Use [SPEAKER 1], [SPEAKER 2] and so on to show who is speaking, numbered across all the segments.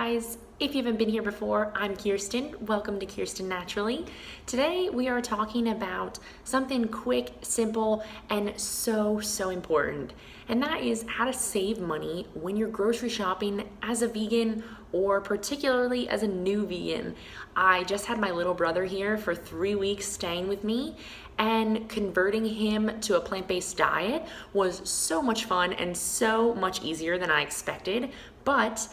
[SPEAKER 1] guys, if you haven't been here before, I'm Kirsten. Welcome to Kirsten Naturally. Today we are talking about something quick, simple, and so important. And that is how to save money when you're grocery shopping as a vegan or particularly as a new vegan. I just had my little brother here for 3 weeks staying with me, and converting him to a plant-based diet was so much fun and so much easier than I expected. But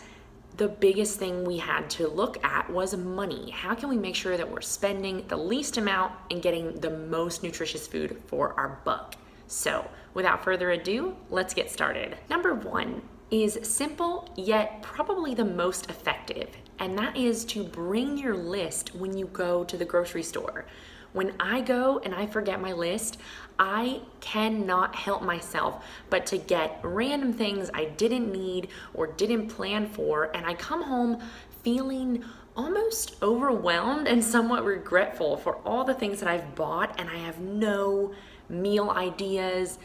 [SPEAKER 1] the biggest thing we had to look at was money. How can we make sure that we're spending the least amount and getting the most nutritious food for our buck? So without further ado, let's get started. Number one is simple yet probably the most effective, and that is to bring your list when you go to the grocery store. When I go and I forget my list, I cannot help myself but to get random things I didn't need or didn't plan for, and I come home feeling almost overwhelmed and somewhat regretful for all the things that I've bought, and I have no meal ideas,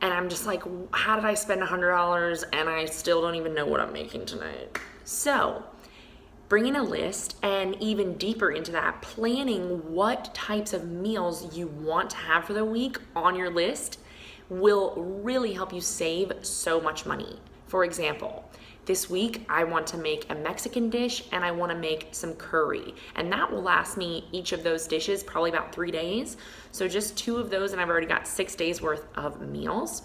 [SPEAKER 1] and I'm just like, how did I spend $100 and I still don't even know what I'm making tonight? So bringing a list, and even deeper into that, planning what types of meals you want to have for the week on your list will really help you save so much money. For example, this week I want to make a Mexican dish and I want to make some curry, and that will last me, each of those dishes, probably about 3 days. So just 2 of those and I've already got 6 days worth of meals.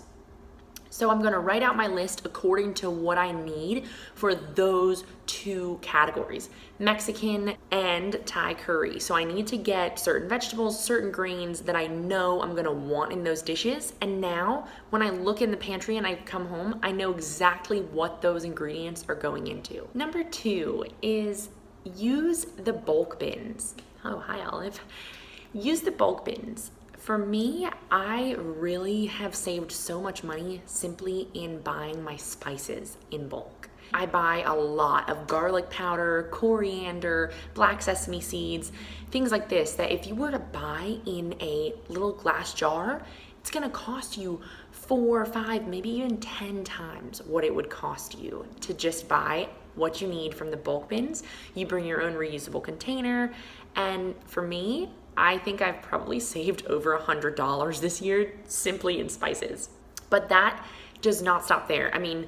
[SPEAKER 1] So I'm gonna write out my list according to what I need for those 2 categories, Mexican and Thai curry. So I need to get certain vegetables, certain grains that I know I'm gonna want in those dishes. And now when I look in the pantry and I come home, I know exactly what those ingredients are going into. Number 2 is use the bulk bins. Oh, hi Olive. Use the bulk bins. For me, I really have saved so much money simply in buying my spices in bulk. I buy a lot of garlic powder, coriander, black sesame seeds, things like this, that if you were to buy in a little glass jar, it's gonna cost you 4, 5, maybe even 10 times what it would cost you to just buy what you need from the bulk bins. You bring your own reusable container, and for me, I think I've probably saved over $100 this year simply in spices. But that does not stop there. I mean,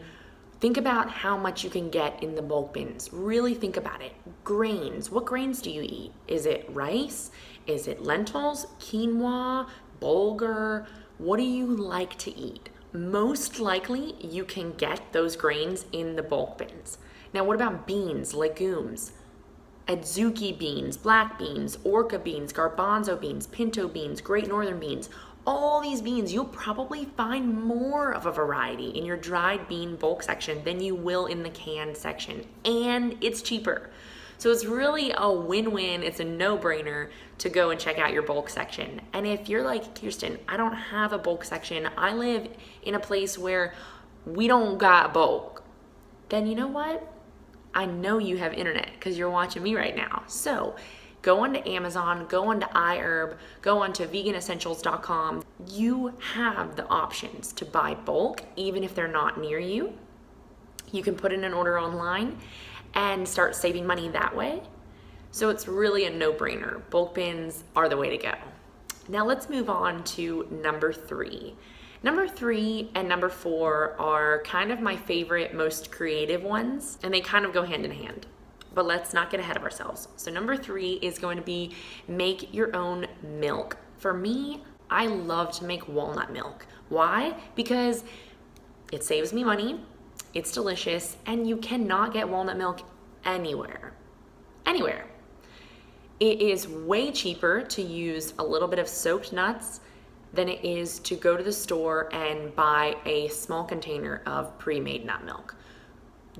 [SPEAKER 1] think about how much you can get in the bulk bins. Really think about it. Grains. What grains do you eat? Is it rice? Is it lentils, quinoa, bulgur? What do you like to eat? Most likely you can get those grains in the bulk bins. Now, what about beans, legumes? Adzuki beans, black beans, orca beans, garbanzo beans, pinto beans, great northern beans. All these beans, you'll probably find more of a variety in your dried bean bulk section than you will in the canned section, and it's cheaper. So it's really a win-win. It's a no-brainer to go and check out your bulk section. And if you're like, Kirsten, I don't have a bulk section, I live in a place where we don't got bulk, then you know what? I know you have internet because you're watching me right now. So go onto Amazon, go onto iHerb, go onto veganessentials.com. You have the options to buy bulk, even if they're not near you. You can put in an order online and start saving money that way. So it's really a no-brainer. Bulk bins are the way to go. Now let's move on to number 3. Number 3 and number 4 are kind of my favorite, most creative ones, and they kind of go hand in hand. But let's not get ahead of ourselves. So number 3 is going to be make your own milk. For me, I love to make walnut milk. Why? Because it saves me money, it's delicious, and you cannot get walnut milk anywhere. Anywhere. It is way cheaper to use a little bit of soaked nuts than it is to go to the store and buy a small container of pre-made nut milk.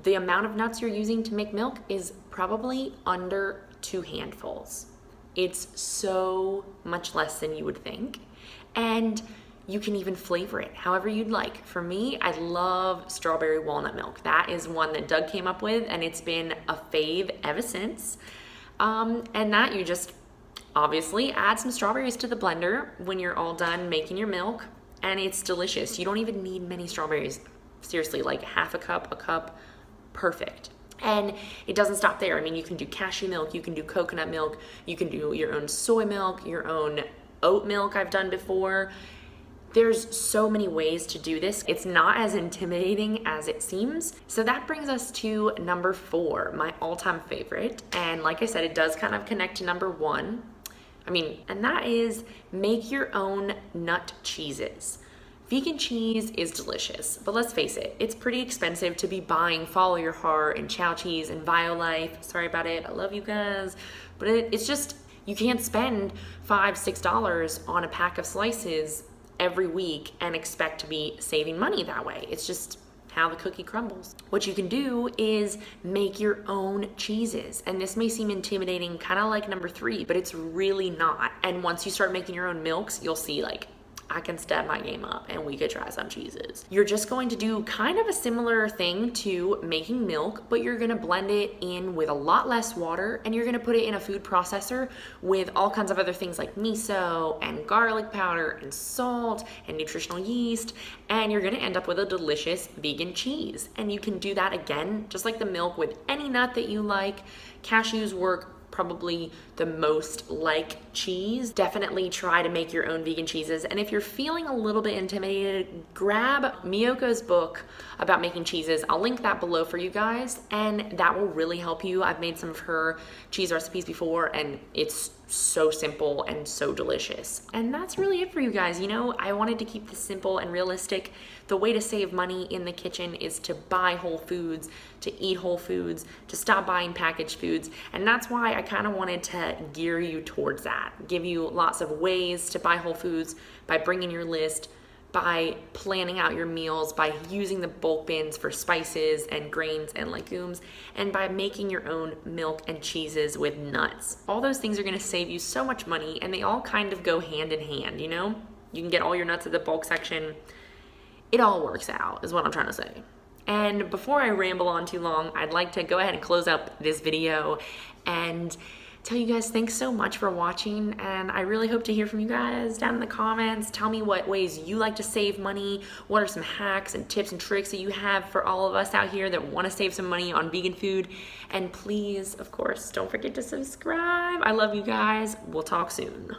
[SPEAKER 1] The amount of nuts you're using to make milk is probably under 2 handfuls. It's so much less than you would think. And you can even flavor it however you'd like. For me, I love strawberry walnut milk. That is one that Doug came up with, and it's been a fave ever since. And that you just obviously add some strawberries to the blender when you're all done making your milk, and it's delicious. You don't even need many strawberries. Seriously, like half a cup, perfect. And it doesn't stop there. I mean, you can do cashew milk, you can do coconut milk, you can do your own soy milk, your own oat milk I've done before. There's so many ways to do this. It's not as intimidating as it seems. So that brings us to number 4, my all-time favorite. And like I said, it does kind of connect to number 1. And that is make your own nut cheeses. Vegan cheese is delicious, but let's face it, it's pretty expensive to be buying Follow Your Heart and Chow Cheese and Violife. Sorry about it, I love you guys. But it's just, you can't spend $5, $6 on a pack of slices every week and expect to be saving money that way. It's just how the cookie crumbles. What you can do is make your own cheeses. And this may seem intimidating, kind of like number 3, but it's really not. And once you start making your own milks, you'll see like, I can step my game up and we could try some cheeses. You're just going to do kind of a similar thing to making milk, but you're gonna blend it in with a lot less water, and you're gonna put it in a food processor with all kinds of other things like miso and garlic powder and salt and nutritional yeast, and you're gonna end up with a delicious vegan cheese. And you can do that again, just like the milk, with any nut that you like. Cashews work probably the most like cheese. Definitely try to make your own vegan cheeses. And if you're feeling a little bit intimidated, grab MIYOKO'S book about making cheeses. I'll link that below for you guys, and that will really help you. I've made some of her cheese recipes before, and it's so simple and so delicious. And that's really it for you guys. I wanted to keep this simple and realistic. The way to save money in the kitchen is to buy whole foods, to eat whole foods, to stop buying packaged foods. And that's why I kind of wanted to gear you towards that. Give you lots of ways to buy whole foods by bringing your list, by planning out your meals, by using the bulk bins for spices and grains and legumes, and by making your own milk and cheeses with nuts. All those things are gonna save you so much money, and they all kind of go hand in hand, You can get all your nuts at the bulk section. It all works out, is what I'm trying to say. And before I ramble on too long, I'd like to go ahead and close up this video and tell you guys thanks so much for watching, and I really hope to hear from you guys down in the comments. Tell me what ways you like to save money. What are some hacks and tips and tricks that you have for all of us out here that want to save some money on vegan food? And please, of course, don't forget to subscribe. I love you guys. We'll talk soon.